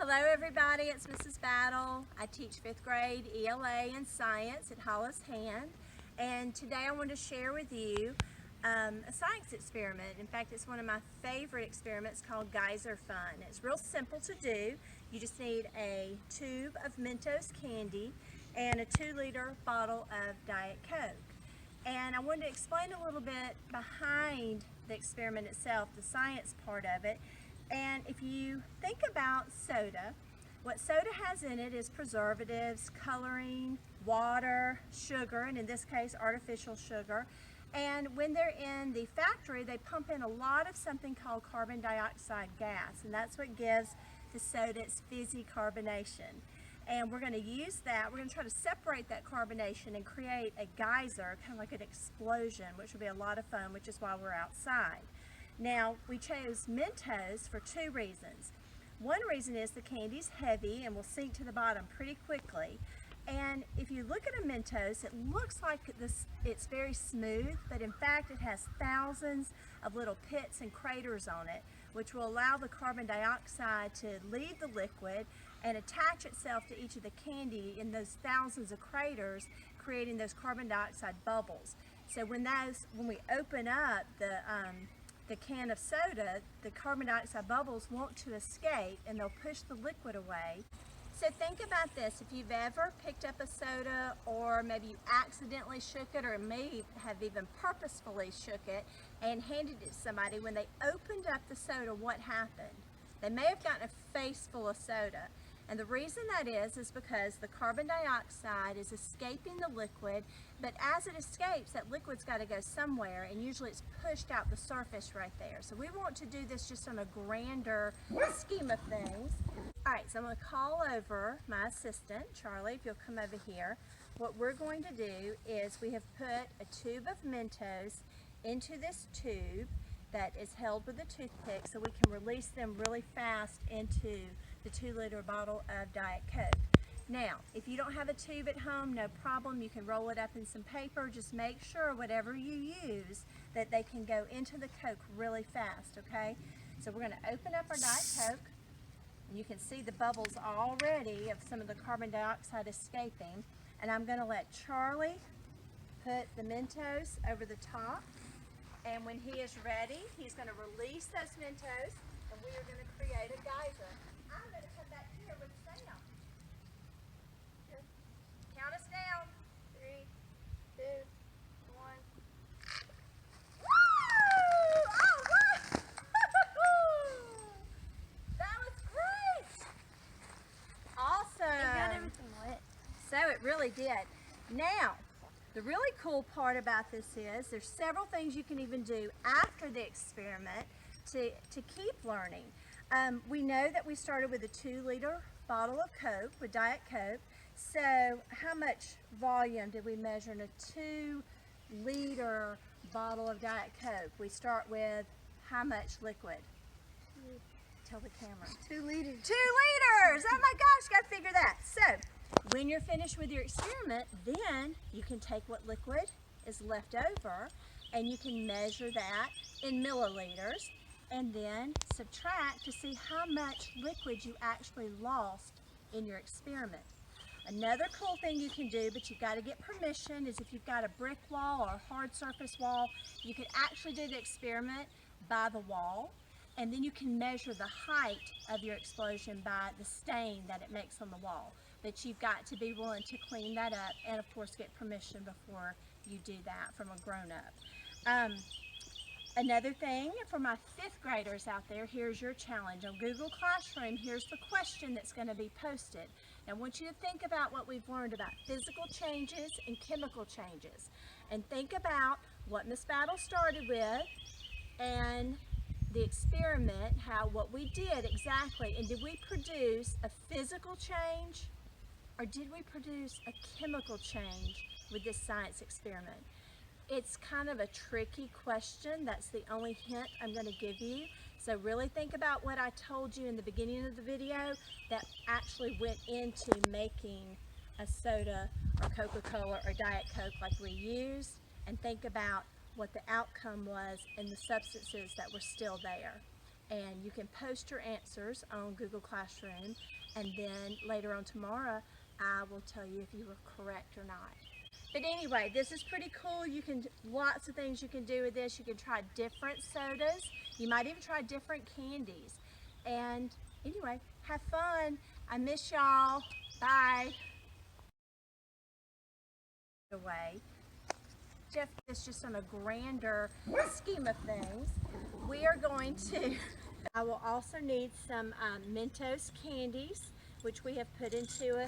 Hello everybody, it's Mrs. Battle. I teach 5th grade ELA and science at Hollis Hand, and today I want to share with you a science experiment. In fact, it's one of my favorite experiments called Geyser Fun. It's real simple to do. You just need a tube of Mentos candy and a 2-liter bottle of Diet Coke. And I wanted to explain a little bit behind the experiment itself, the science part of it. And if you think about soda, what soda has in it is preservatives, coloring, water, sugar, and in this case artificial sugar. And when they're in the factory, they pump in a lot of something called carbon dioxide gas, and that's what gives the soda its fizzy carbonation. And we're going to use that, we're going to try to separate that carbonation and create a geyser, kind of like an explosion, which will be a lot of fun, which is why we're outside. Now, we chose Mentos for 2 reasons. One reason is the candy's heavy and will sink to the bottom pretty quickly. And if you look at a Mentos, it looks like it's very smooth, but in fact it has thousands of little pits and craters on it, which will allow the carbon dioxide to leave the liquid and attach itself to each of the candy in those thousands of craters, creating those carbon dioxide bubbles. So when we open up the can of soda, the carbon dioxide bubbles want to escape and they'll push the liquid away. So think about this, if you've ever picked up a soda or maybe you accidentally shook it or may have even purposefully shook it and handed it to somebody, when they opened up the soda, what happened? They may have gotten a face full of soda. And the reason that is because the carbon dioxide is escaping the liquid, but as it escapes, that liquid's got to go somewhere, and usually it's pushed out the surface right there. So we want to do this just on a grander scheme of things. All right, so I'm going to call over my assistant, Charlie, if you'll come over here. What we're going to do is we have put a tube of Mentos into this tube that is held with a toothpick so we can release them really fast into the 2-liter bottle of Diet Coke. Now, if you don't have a tube at home, no problem. You can roll it up in some paper. Just make sure whatever you use that they can go into the Coke really fast, okay? So we're going to open up our Diet Coke. And you can see the bubbles already of some of the carbon dioxide escaping. And I'm going to let Charlie put the Mentos over the top. And when he is ready, he's going to release those Mentos, and we are going to create a geyser. I'm going to come back here with Sam. Here. Count us down. 3, 2, 1. Woo! All right! That was great! Awesome. It got everything wet. So it really did. Now, the really cool part about this is there's several things you can even do after the experiment to keep learning. We know that we started with a 2-liter bottle of Coke, with Diet Coke. So how much volume did we measure in a 2-liter bottle of Diet Coke? We start with how much liquid? Tell the camera. 2 liters. 2 liters! Oh my gosh, gotta figure that. So when you're finished with your experiment, then you can take what liquid is left over and you can measure that in milliliters and then subtract to see how much liquid you actually lost in your experiment. Another cool thing you can do, but you've got to get permission, is if you've got a brick wall or a hard surface wall, you can actually do the experiment by the wall, and then you can measure the height of your explosion by the stain that it makes on the wall. But you've got to be willing to clean that up and of course get permission before you do that from a grown-up. Another thing for my 5th graders out there, here's your challenge. On Google Classroom, here's the question that's going to be posted. I want you to think about what we've learned about physical changes and chemical changes. And think about what Miss Battle started with and the experiment, what we did exactly, and did we produce a physical change or did we produce a chemical change with this science experiment? It's kind of a tricky question. That's the only hint I'm going to give you. So really think about what I told you in the beginning of the video that actually went into making a soda or Coca-Cola or Diet Coke like we used, and think about what the outcome was and the substances that were still there. and you can post your answers on Google Classroom, and then later on tomorrow I will tell you if you were correct or not. But anyway, this is pretty cool. You can, lots of things you can do with this. You can try different sodas. You might even try different candies. And anyway, have fun. I miss y'all. Bye. Away. Jeff, it's just on a grander scheme of things. We are going to, I will also need some Mentos candies, which we have put into a